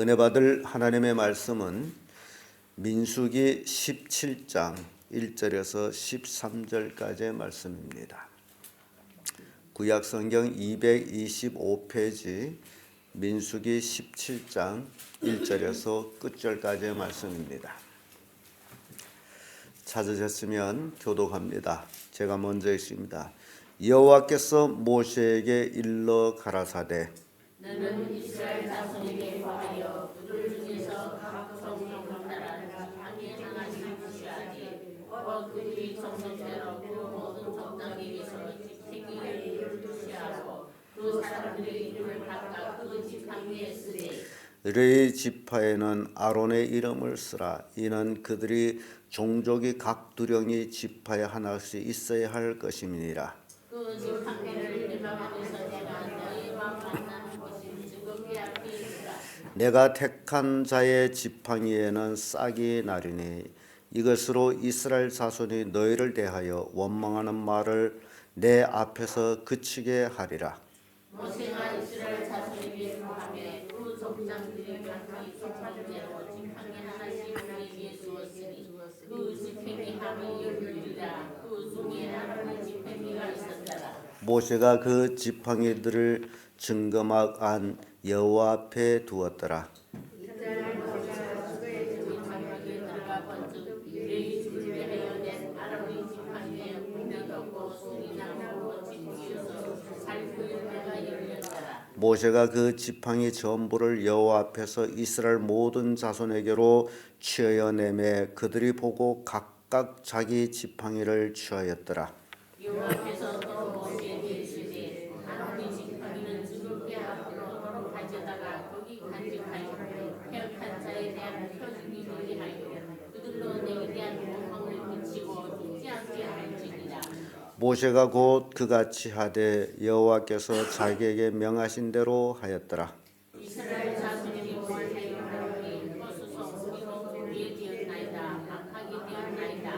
은혜 받을 하나님의 말씀은 민수기 17장 1절에서 13절까지의 말씀입니다. 구약 성경 225페이지 민수기 17장 1절에서 끝절까지의 말씀입니다. 찾으셨으면 교독합니다. 제가 먼저 읽습니다. 여호와께서 모세에게 일러 가라사대 너는 이스라엘 자손에게 고하여 그들 중에서 각 성읍을 따라 지팡이 하나씩 부시하지. 곧 그들이 정성대로 그 모든 족장에게서 지팡이를 부시하고 그 사람들의 이름을 각각 그 지팡이에 쓰되 레위 지파에는 아론의 이름을 쓰라. 이는 그들이 종족이 각 두령이 지파에 하나씩 있어야 할 것임이니라. 그 지팡이를 내가 안에서 내가 너희와 만나는 곳이 즐겁게 앞에 있으라. 내가 택한 자의 지팡이에는 싹이 나리니 이것으로 이스라엘 자손이 너희를 대하여 원망하는 말을 내 앞에서 그치게 하리라. 모세가 이스라엘 자손에게 고하매 그 족장들이 각각 지팡이대로 지팡이 하나씩 그에게 주었으니 그 지팡이 함이 열리라. 그 중에 아론의 지팡이가 있었더라. 모세가 그 지팡이들을 증거막 안 여호와 앞에 두었더라. 이때는 모세가 그의 지팡이에 들어가 본즉 레위 준비하여 낸 아론의 지팡이에 문이 덮고 손이 나무로 지키어서 살구 열매가 열렸더라. 모세가 그 지팡이 전부를 여호와 앞에서 이스라엘 모든 자손에게로 취하여 내매 그들이 보고 각각 자기 지팡이를 취하였더라. 여호와께서 또 모세에게 이르시되 아론의 지팡이는 즐겁게 앞으로 가져다가 거기 간직하여 패역한 자에 대한 표징이니 하여 그들로 내게 대한 원망을 그치고 죽지 않게 할지니라. 모세가 곧 그같이 하되 여호와께서 자기에게 명하신 대로 하였더라. 이스라엘 자손이 모세에게 말하니 호수성 우리로 우리에 되었나이다. 망하게 되었나이다.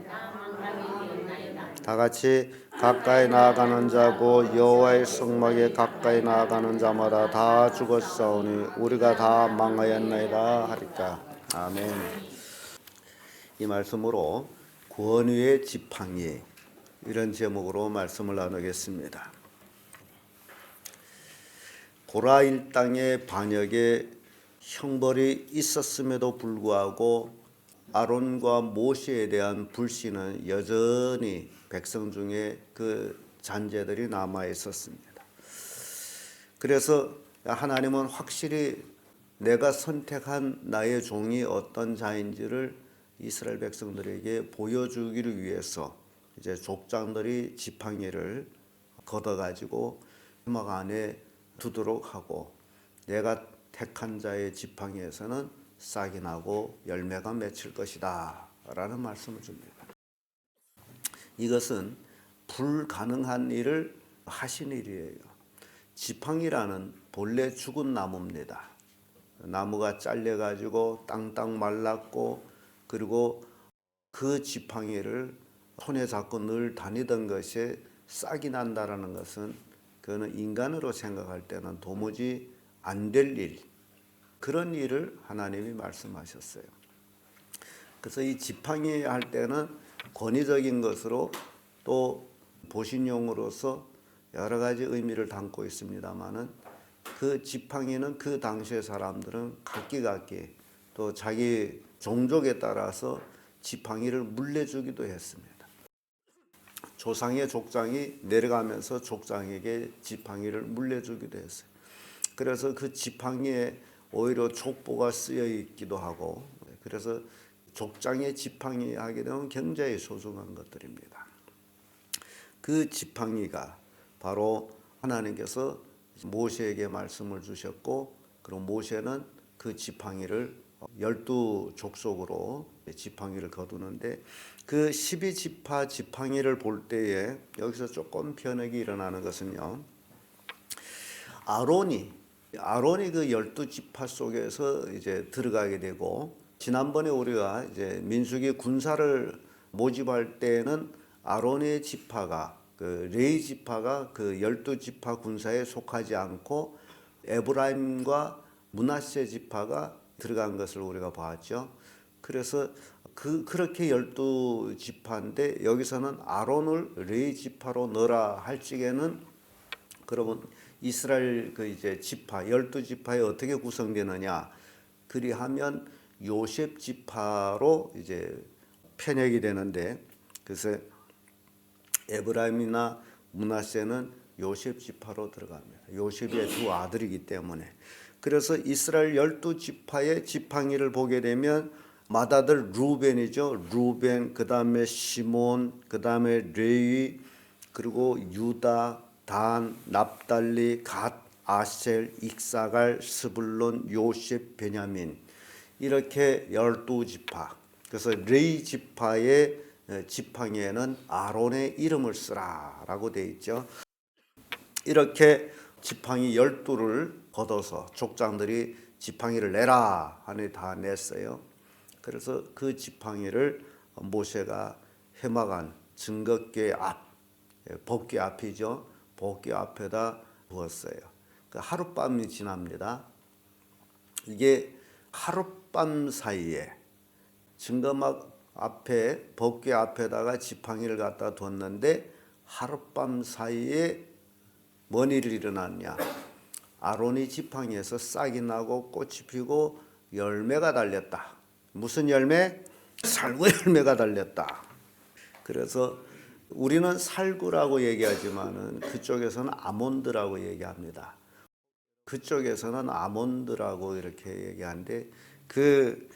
다 망하게 되었나이다. 다 같이 가까이 나아가는 자고 여호와의 성막에 가까이 나아가는 자마다 다 죽었사오니 우리가 다 망하였나이다 하리까. 아멘. 이 말씀으로 권위의 지팡이 이런 제목으로 말씀을 나누겠습니다. 고라 일당의 반역에 형벌이 있었음에도 불구하고 아론과 모세에 대한 불신은 여전히 백성 중에 그 잔재들이 남아 있었습니다. 그래서 하나님은 확실히 내가 선택한 나의 종이 어떤 자인지를 이스라엘 백성들에게 보여주기를 위해서 이제 족장들이 지팡이를 걷어가지고 회막 안에 두도록 하고 내가 택한 자의 지팡이에서는 싹이 나고 열매가 맺힐 것이다 라는 말씀을 줍니다. 이것은 불가능한 일을 하신 일이에요. 지팡이라는 본래 죽은 나무입니다. 나무가 잘려가지고 땅땅 말랐고 그리고 그 지팡이를 손에 잡고 늘 다니던 것이 싹이 난다라는 것은 그거는 인간으로 생각할 때는 도무지 안 될 일, 그런 일을 하나님이 말씀하셨어요. 그래서 이 지팡이 할 때는 권위적인 것으로 또 보신용으로서 여러 가지 의미를 담고 있습니다만은 그 지팡이는 그 당시의 사람들은 각기 또 자기 종족에 따라서 지팡이를 물려주기도 했습니다. 조상의 족장이 내려가면서 족장에게 지팡이를 물려주기도 했어요. 그래서 그 지팡이에 오히려 족보가 쓰여 있기도 하고 그래서 족장의 지팡이 하게 되면 굉장히 소중한 것들입니다. 그 지팡이가 바로 하나님께서 모세에게 말씀을 주셨고 그리고 모세는 그 지팡이를 12족속으로 지팡이를 거두는데 그 12지파 지팡이를 볼 때에 여기서 조금 변혁이 일어나는 것은요. 아론이 그 12지파 속에서 이제 들어가게 되고 지난번에 우리가 이제 민수기 군사를 모집할 때는 아론의 지파가 그 레위 지파가 그 12지파 군사에 속하지 않고 에브라임과 므낫세 지파가 들어간 것을 우리가 봤죠. 그래서 그렇게 12지파인데 여기서는 아론을 레위 지파로 넣으라 할 적에는 그러면 이스라엘 그 이제 지파 12지파에 어떻게 구성되느냐? 그리하면 요셉 지파로 이제 편역이 되는데 그래서 에브라임이나 므낫세는 요셉 지파로 들어갑니다. 요셉의 두 아들이기 때문에. 그래서 이스라엘 12지파의 지팡이를 보게 되면 맏아들 루벤이죠. 루벤, 그다음에 시몬, 그다음에 레위, 그리고 유다, 단, 납달리, 갓, 아셀, 익사갈, 스불론, 요셉, 베냐민 이렇게 12지파. 그래서 레위 지파의 지팡이에는 아론의 이름을 쓰라라고 되어 있죠. 이렇게 지팡이 12를 걷어서 족장들이 지팡이를 내라 하니 다 냈어요. 그래서 그 지팡이를 모세가 회막안 증거궤 앞, 법궤 앞이죠. 법궤 앞에다 두었어요. 그 하룻밤이 지납니다. 이게 하룻밤 사이에 증거막 앞에 법궤 앞에다가 지팡이를 갖다 뒀는데 하룻밤 사이에 뭔 일이 일어났냐? 아론이 지팡이에서 싹이 나고 꽃이 피고 열매가 달렸다. 무슨 열매? 살구 열매가 달렸다. 그래서 우리는 살구라고 얘기하지만은 그쪽에서는 아몬드라고 얘기합니다. 그쪽에서는 아몬드라고 이렇게 얘기하는데 그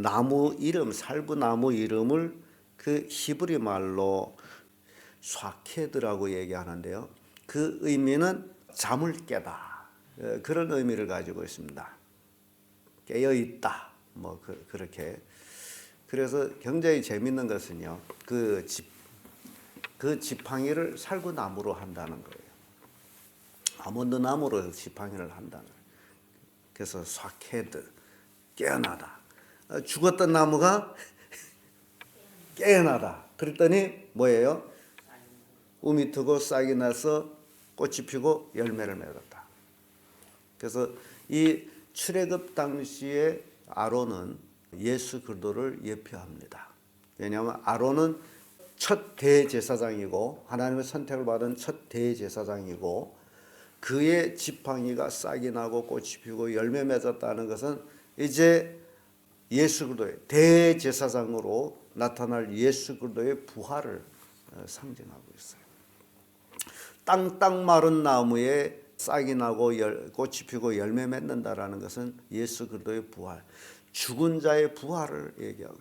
나무 이름, 살구나무 이름을 그 히브리 말로 샤케드라고 얘기하는데요. 그 의미는 잠을 깨다. 그런 의미를 가지고 있습니다. 깨어 있다. 뭐 그렇게. 그래서 굉장히 재밌는 것은요. 그 지팡이를 살구나무로 한다는 거예요. 아몬드 나무로 지팡이를 한다는 거예요. 그래서 샤케드, 깨어나다. 죽었던 나무가 깨어나다. 그랬더니 뭐예요? 움이 트고 싹이 나서 꽃이 피고 열매를 맺었다. 그래서 이 출애굽 당시에 아론은 예수 그리스도를 예표합니다. 왜냐하면 아론은 첫 대제사장이고 하나님의 선택을 받은 첫 대제사장이고 그의 지팡이가 싹이 나고 꽃이 피고 열매 맺었다는 것은 이제 예수 그리스도의 대제사장으로 나타날 예수 그리스도의 부활을 상징하고 있어요. 땅땅 마른 나무에 싹이 나고 꽃이 피고 열매 맺는다라는 것은 예수 그리스도의 부활, 죽은 자의 부활을 얘기하고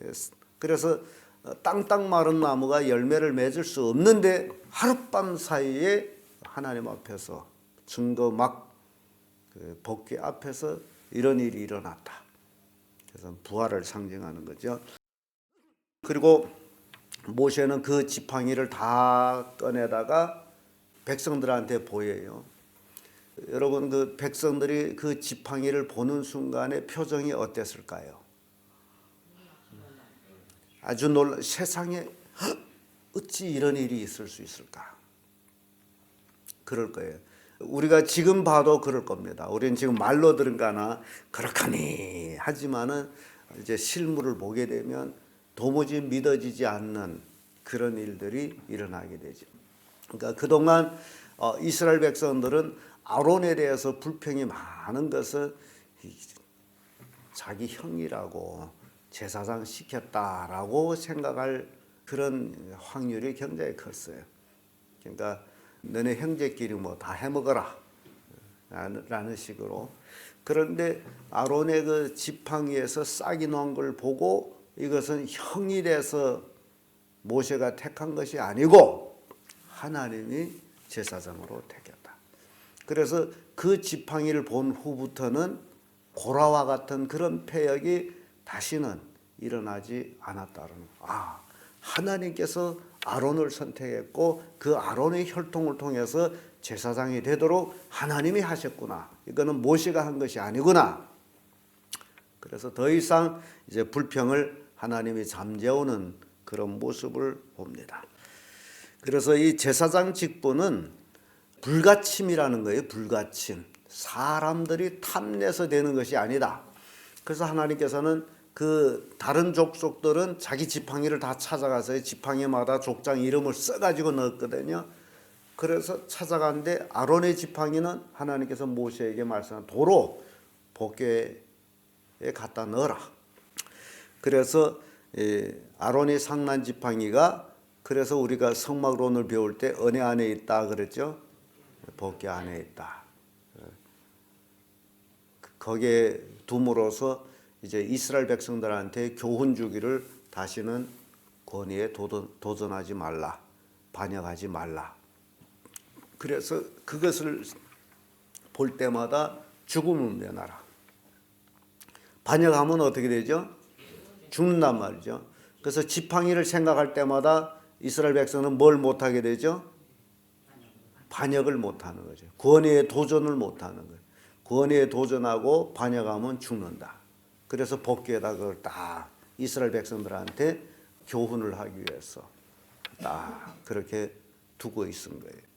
있어요. 그래서 땅땅 마른 나무가 열매를 맺을 수 없는데 하룻밤 사이에 하나님 앞에서 증거 막 법궤 앞에서 이런 일이 일어났다. 그래서 부활을 상징하는 거죠. 그리고 모세는 그 지팡이를 다 꺼내다가 백성들한테 보여요. 여러분 그 백성들이 그 지팡이를 보는 순간에 표정이 어땠을까요? 아주 세상에 어찌 이런 일이 있을 수 있을까? 그럴 거예요. 우리가 지금 봐도 그럴 겁니다. 우리는 지금 말로 들은가나 그렇거니 하지만은 이제 실물을 보게 되면 도무지 믿어지지 않는 그런 일들이 일어나게 되죠. 그러니까 그동안 이스라엘 백성들은 아론에 대해서 불평이 많은 것은 자기 형이라고 제사장 시켰다라고 생각할 그런 확률이 굉장히 컸어요. 그러니까 너네 형제끼리 뭐 다 해먹어라 라는 식으로. 그런데 아론의 그 지팡이에서 싹이 놓은 걸 보고 이것은 형이 돼서 모세가 택한 것이 아니고 하나님이 제사장으로 택했다. 그래서 그 지팡이를 본 후부터는 고라와 같은 그런 패역이 다시는 일어나지 않았다는 거. 하나님께서 아론을 선택했고 그 아론의 혈통을 통해서 제사장이 되도록 하나님이 하셨구나. 이거는 모세가 한 것이 아니구나. 그래서 더 이상 이제 불평을 하나님이 잠재우는 그런 모습을 봅니다. 그래서 이 제사장 직분은 불가침이라는 거예요. 불가침. 사람들이 탐내서 되는 것이 아니다. 그래서 하나님께서는 그 다른 족속들은 자기 지팡이를 다 찾아가서 지팡이마다 족장 이름을 써가지고 넣었거든요. 그래서 찾아갔는데 아론의 지팡이는 하나님께서 모세에게 말씀한 도로 복궤에 갖다 넣어라. 그래서 아론의 상난 지팡이가, 그래서 우리가 성막론을 배울 때 은혜 안에 있다 그랬죠. 복궤 안에 있다. 거기에 둠으로써 이제 이스라엘 백성들한테 교훈 주기를 다시는 권위에 도전하지 말라, 반역하지 말라. 그래서 그것을 볼 때마다 죽음을 면하라. 반역하면 어떻게 되죠? 죽는단 말이죠. 그래서 지팡이를 생각할 때마다 이스라엘 백성은 뭘 못하게 되죠? 반역을 못하는 거죠. 권위에 도전을 못하는 거예요. 권위에 도전하고 반역하면 죽는다. 그래서 복귀에다 그걸 딱 이스라엘 백성들한테 교훈을 하기 위해서 딱 그렇게 두고 있은 거예요.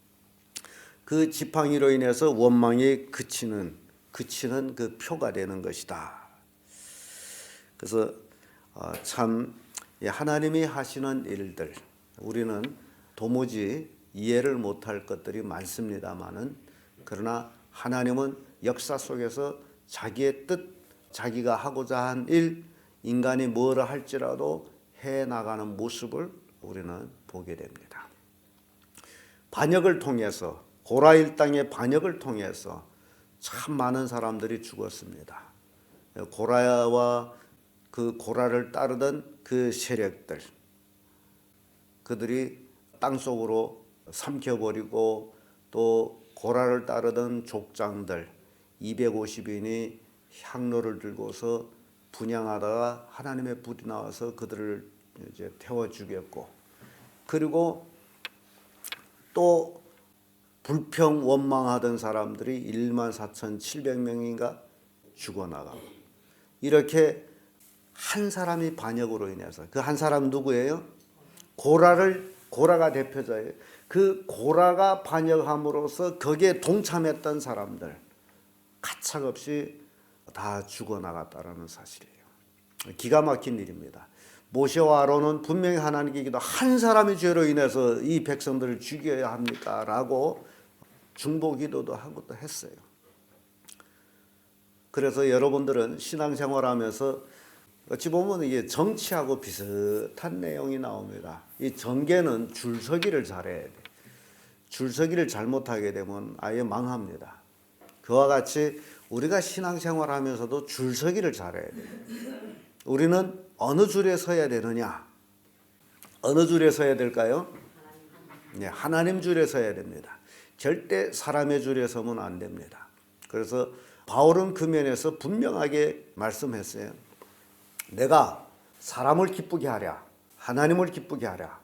그 지팡이로 인해서 원망이 그치는 그 표가 되는 것이다. 그래서 참 하나님이 하시는 일들, 우리는 도무지 이해를 못할 것들이 많습니다만은, 그러나 하나님은 역사 속에서 자기의 뜻, 자기가 하고자 한 일, 인간이 뭐라 할지라도 해나가는 모습을 우리는 보게 됩니다. 반역을 통해서, 고라 일당의 반역을 통해서 참 많은 사람들이 죽었습니다. 고라와 그 고라를 따르던 그 세력들, 그들이 땅속으로 삼켜버리고, 또 고라를 따르던 족장들 250인이 향로를 들고서 분향하다가 하나님의 불이 나와서 그들을 이제 태워 죽였고, 그리고 또 불평 원망하던 사람들이 14,700명인가 죽어나가고, 이렇게 한 사람이 반역으로 인해서, 그 한 사람 누구예요? 고라가 대표자예요. 그 고라가 반역함으로써 거기에 동참했던 사람들 가차없이 다 죽어나갔다라는 사실이에요. 기가 막힌 일입니다. 모세와 아론은 분명히 하나님께 기도, 한 사람의 죄로 인해서 이 백성들을 죽여야 합니까? 라고 중보 기도도 하고 또 했어요. 그래서 여러분들은 신앙생활하면서 어찌 보면 이게 정치하고 비슷한 내용이 나옵니다. 이 정계는 줄서기를 잘해야 돼. 줄서기를 잘못하게 되면 아예 망합니다. 그와 같이 우리가 신앙생활하면서도 줄서기를 잘해야 돼요. 우리는 어느 줄에 서야 되느냐? 어느 줄에 서야 될까요? 네, 하나님 줄에 서야 됩니다. 절대 사람의 줄에 서면 안 됩니다. 그래서 바울은 그 면에서 분명하게 말씀했어요. 내가 사람을 기쁘게 하랴, 하나님을 기쁘게 하랴.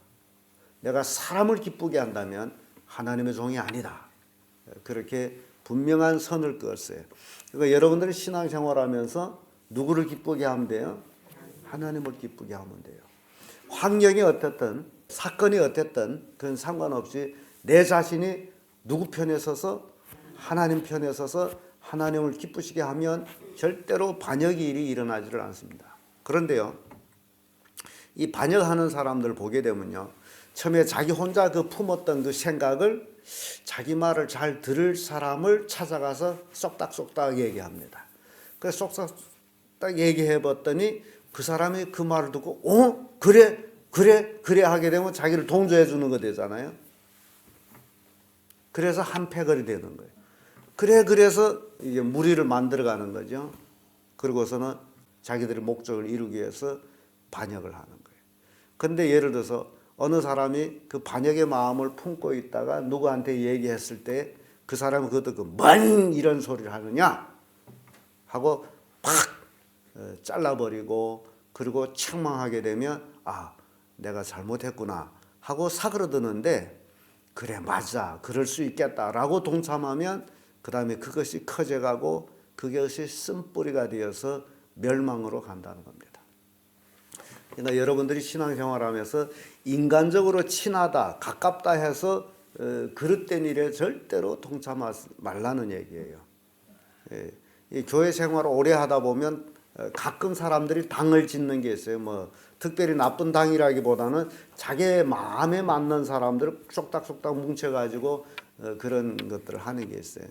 내가 사람을 기쁘게 한다면 하나님의 종이 아니다. 그렇게 분명한 선을 그었어요. 그러니까 여러분들은 신앙생활하면서 누구를 기쁘게 하면 돼요? 하나님을 기쁘게 하면 돼요. 환경이 어땠든, 사건이 어땠든 그건 상관없이 내 자신이 누구 편에 서서, 하나님 편에 서서 하나님을 기쁘시게 하면 절대로 반역의 일이 일어나지를 않습니다. 그런데요, 이 반역하는 사람들 보게 되면요, 처음에 자기 혼자 그 품었던 그 생각을 자기 말을 잘 들을 사람을 찾아가서 쏙닥쏙닥 얘기합니다. 그래서 쏙닥 얘기해 봤더니 그 사람이 그 말을 듣고 그래 하게 되면 자기를 동조해 주는 거 되잖아요. 그래서 한패거리 되는 거예요. 그래서 이게 무리를 만들어가는 거죠. 그리고서는 자기들의 목적을 이루기 위해서 반역을 하는 거예요. 그런데 예를 들어서 어느 사람이 그 반역의 마음을 품고 있다가 누구한테 얘기했을 때 그 사람은 그것도 뭔 이런 소리를 하느냐 하고 팍 잘라버리고, 그리고 책망하게 되면 내가 잘못했구나 하고 사그러드는데, 그래 맞아 그럴 수 있겠다라고 동참하면 그 다음에 그것이 커져가고 그것이 쓴뿌리가 되어서 멸망으로 간다는 겁니다. 그러니까 여러분들이 신앙생활하면서 인간적으로 친하다, 가깝다 해서 그릇된 일에 절대로 동참하지 말라는 얘기예요. 이 교회 생활을 오래 하다 보면 가끔 사람들이 당을 짓는 게 있어요. 뭐 특별히 나쁜 당이라기보다는 자기의 마음에 맞는 사람들을 쏙닥쏙닥 뭉쳐가지고 그런 것들을 하는 게 있어요.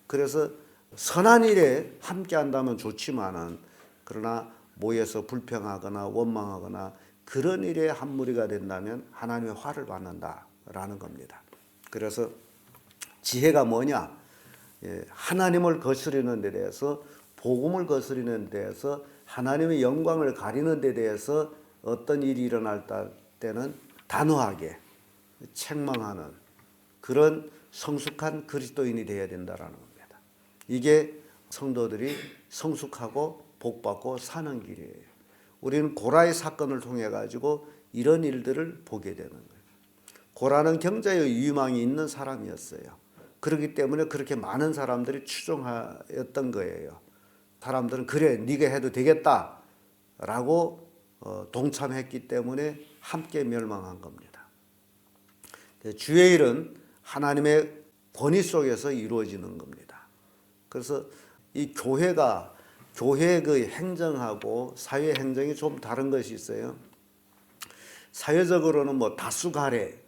그래서 선한 일에 함께 한다면 좋지만은 그러나 모여서 불평하거나 원망하거나 그런 일에 한 무리가 된다면 하나님의 화를 받는다라는 겁니다. 그래서 지혜가 뭐냐? 하나님을 거스르는 데 대해서, 복음을 거스르는 데 대해서, 하나님의 영광을 가리는 데 대해서 어떤 일이 일어날 때는 단호하게 책망하는 그런 성숙한 그리스도인이 되어야 된다라는 겁니다. 이게 성도들이 성숙하고 복받고 사는 길이에요. 우리는 고라의 사건을 통해 가지고 이런 일들을 보게 되는 거예요. 고라는 경제의 유망이 있는 사람이었어요. 그렇기 때문에 그렇게 많은 사람들이 추종하였던 거예요. 사람들은 그래 네가 해도 되겠다라고 동참했기 때문에 함께 멸망한 겁니다. 주의 일은 하나님의 권위 속에서 이루어지는 겁니다. 그래서 이 교회 그 행정하고 사회 행정이 좀 다른 것이 있어요. 사회적으로는 뭐 다수 가례,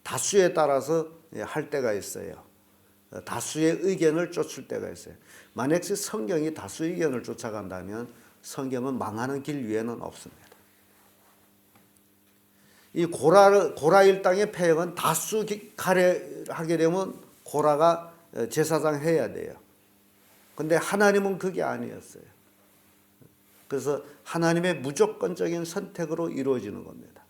다수에 따라서 할 때가 있어요. 다수의 의견을 쫓을 때가 있어요. 만약 성경이 다수의 의견을 쫓아간다면 성경은 망하는 길 위에는 없습니다. 이 고라 일당의 폐역은 다수 가례하게 되면 고라가 제사장 해야 돼요. 근데 하나님은 그게 아니었어요. 그래서 하나님의 무조건적인 선택으로 이루어지는 겁니다.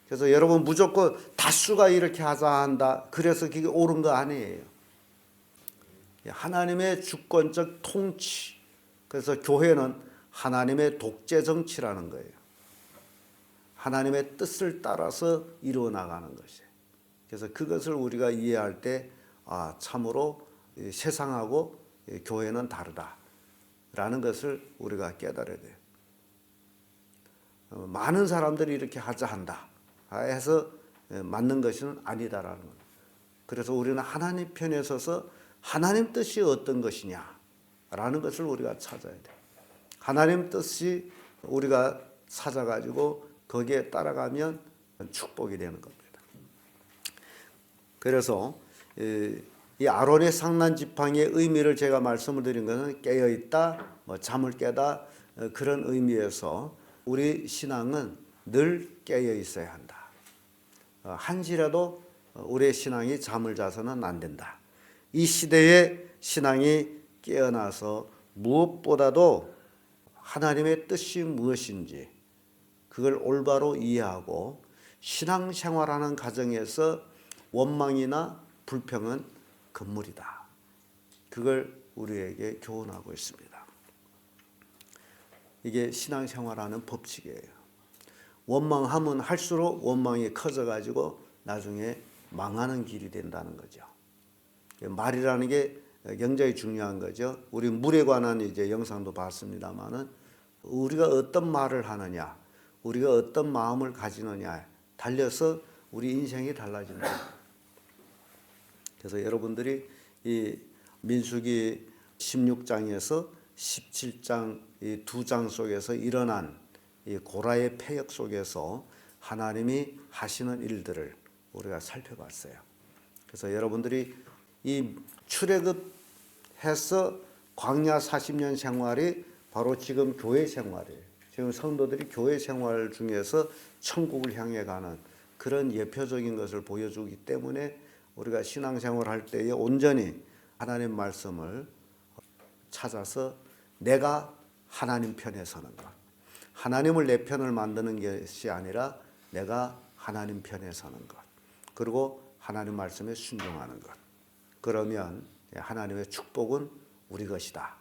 그래서 여러분 무조건 다수가 이렇게 하자 한다. 그래서 그게 옳은 거 아니에요. 하나님의 주권적 통치. 그래서 교회는 하나님의 독재 정치라는 거예요. 하나님의 뜻을 따라서 이루어 나가는 것이에요. 그래서 그것을 우리가 이해할 때 참으로 세상하고 교회는 다르다라는 것을 우리가 깨달아야 돼요. 많은 사람들이 이렇게 하자 한다 해서 맞는 것은 아니다라는 거예요. 그래서 우리는 하나님 편에 서서 하나님 뜻이 어떤 것이냐라는 것을 우리가 찾아야 돼요. 하나님 뜻이 우리가 찾아가지고 거기에 따라가면 축복이 되는 겁니다. 그래서 이 아론의 상난 지팡이의 의미를 제가 말씀을 드린 것은 깨어있다, 잠을 깨다 그런 의미에서 우리 신앙은 늘 깨어 있어야 한다. 한시라도 우리의 신앙이 잠을 자서는 안 된다. 이 시대의 신앙이 깨어나서 무엇보다도 하나님의 뜻이 무엇인지 그걸 올바로 이해하고 신앙생활하는 과정에서 원망이나 불평은 금물이다. 그걸 우리에게 교훈하고 있습니다. 이게 신앙생활하는 법칙이에요. 원망하면 할수록 원망이 커져가지고 나중에 망하는 길이 된다는 거죠. 말이라는 게 굉장히 중요한 거죠. 우리 물에 관한 이제 영상도 봤습니다만은 우리가 어떤 말을 하느냐, 우리가 어떤 마음을 가지느냐 달려서 우리 인생이 달라진다. 그래서 여러분들이 이 민수기 16장에서 17장 이 두 장 속에서 일어난 이 고라의 폐역 속에서 하나님이 하시는 일들을 우리가 살펴봤어요. 그래서 여러분들이 이 출애굽해서 광야 40년 생활이 바로 지금 교회 생활이에요. 지금 성도들이 교회 생활 중에서 천국을 향해 가는 그런 예표적인 것을 보여주기 때문에 우리가 신앙생활 할 때에 온전히 하나님 말씀을 찾아서 내가 하나님 편에 서는 것. 하나님을 내 편을 만드는 것이 아니라 내가 하나님 편에 서는 것. 그리고 하나님 말씀에 순종하는 것. 그러면 하나님의 축복은 우리 것이다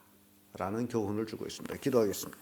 라는 교훈을 주고 있습니다. 기도하겠습니다.